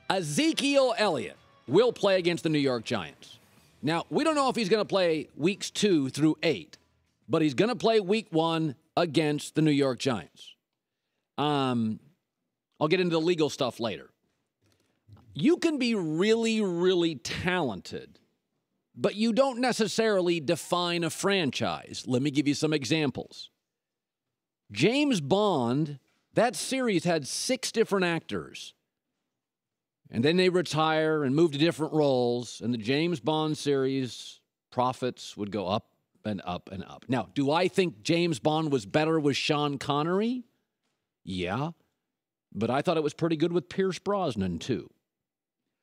Ezekiel Elliott will play against the New York Giants. Now, we don't know if he's going to play weeks 2 through 8, but he's going to play week 1 against the New York Giants. I'll get into the legal stuff later. You can be really, really talented, but you don't necessarily define a franchise. Let me give you some examples. James Bond, that series had 6 different actors. And then they retire and move to different roles, and the James Bond series profits would go up and up and up. Now, do I think James Bond was better with Sean Connery? Yeah, but I thought it was pretty good with Pierce Brosnan, too.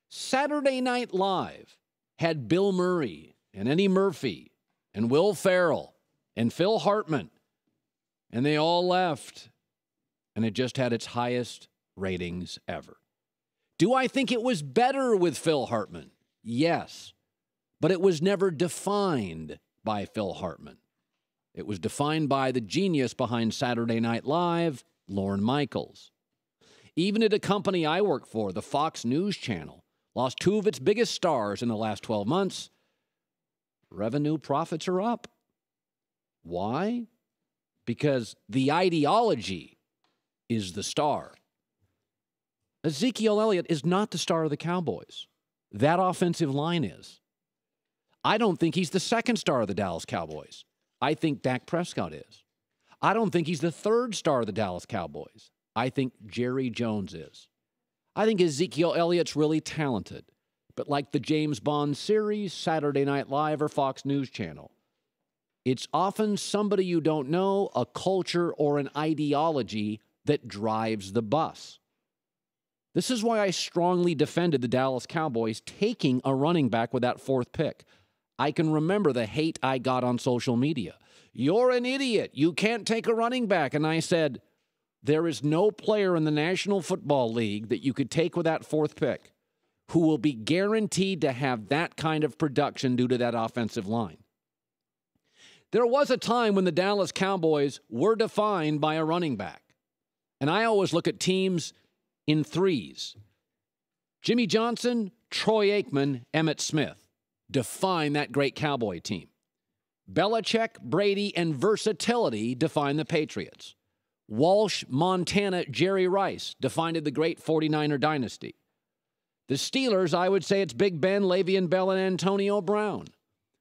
Saturday Night Live had Bill Murray and Eddie Murphy and Will Ferrell and Phil Hartman, and they all left, and it just had its highest ratings ever. Do I think it was better with Phil Hartman? Yes, but it was never defined by Phil Hartman. It was defined by the genius behind Saturday Night Live, Lorne Michaels. Even at a company I work for, the Fox News Channel, lost 2 of its biggest stars in the last 12 months. Revenue profits are up. Why? Because the ideology is the star. Ezekiel Elliott is not the star of the Cowboys. That offensive line is. I don't think he's the second star of the Dallas Cowboys. I think Dak Prescott is. I don't think he's the third star of the Dallas Cowboys. I think Jerry Jones is. I think Ezekiel Elliott's really talented. But like the James Bond series, Saturday Night Live, or Fox News Channel, it's often somebody you don't know, a culture, or an ideology that drives the bus. This is why I strongly defended the Dallas Cowboys taking a running back with that 4th pick. I can remember the hate I got on social media. You're an idiot. You can't take a running back. And I said, there is no player in the National Football League that you could take with that 4th pick who will be guaranteed to have that kind of production due to that offensive line. There was a time when the Dallas Cowboys were defined by a running back. And I always look at teams in 3s. Jimmy Johnson, Troy Aikman, Emmitt Smith define that great Cowboy team. Belichick, Brady, and versatility define the Patriots. Walsh, Montana, Jerry Rice defined the great 49er dynasty. The Steelers, I would say it's Big Ben, Le'Veon Bell, and Antonio Brown.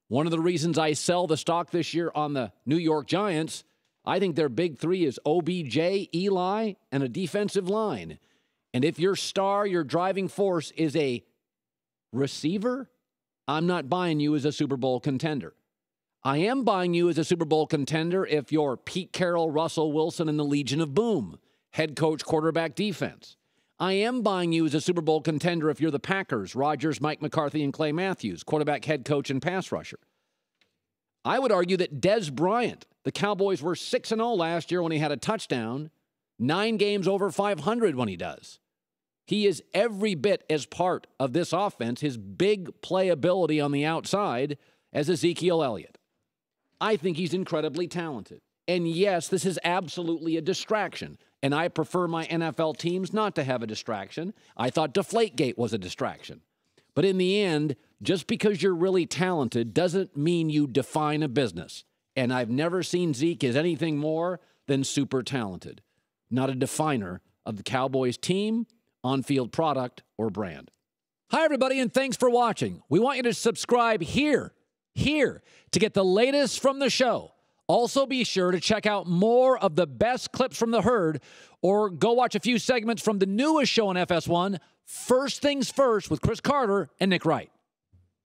One of the reasons I sell the stock this year on the New York Giants, I think their big 3 is OBJ, Eli, and a defensive line. And if your star, your driving force is a receiver, I'm not buying you as a Super Bowl contender. I am buying you as a Super Bowl contender if you're Pete Carroll, Russell Wilson, and the Legion of Boom, head coach, quarterback, defense. I am buying you as a Super Bowl contender if you're the Packers, Rodgers, Mike McCarthy, and Clay Matthews, quarterback, head coach, and pass rusher. I would argue that Dez Bryant, the Cowboys were 6-0 last year when he had a touchdown, 9 games over 500 when he does. He is every bit as part of this offense, his big playability on the outside, as Ezekiel Elliott. I think he's incredibly talented. And yes, this is absolutely a distraction. And I prefer my NFL teams not to have a distraction. I thought Deflategate was a distraction. But in the end, just because you're really talented doesn't mean you define a business. And I've never seen Zeke as anything more than super talented, not a definer of the Cowboys team, on-field product, or brand. Hi, everybody, and thanks for watching. We want you to subscribe here, to get the latest from the show. Also, be sure to check out more of the best clips from the herd, or go watch a few segments from the newest show on FS1, First Things First, with Chris Carter and Nick Wright.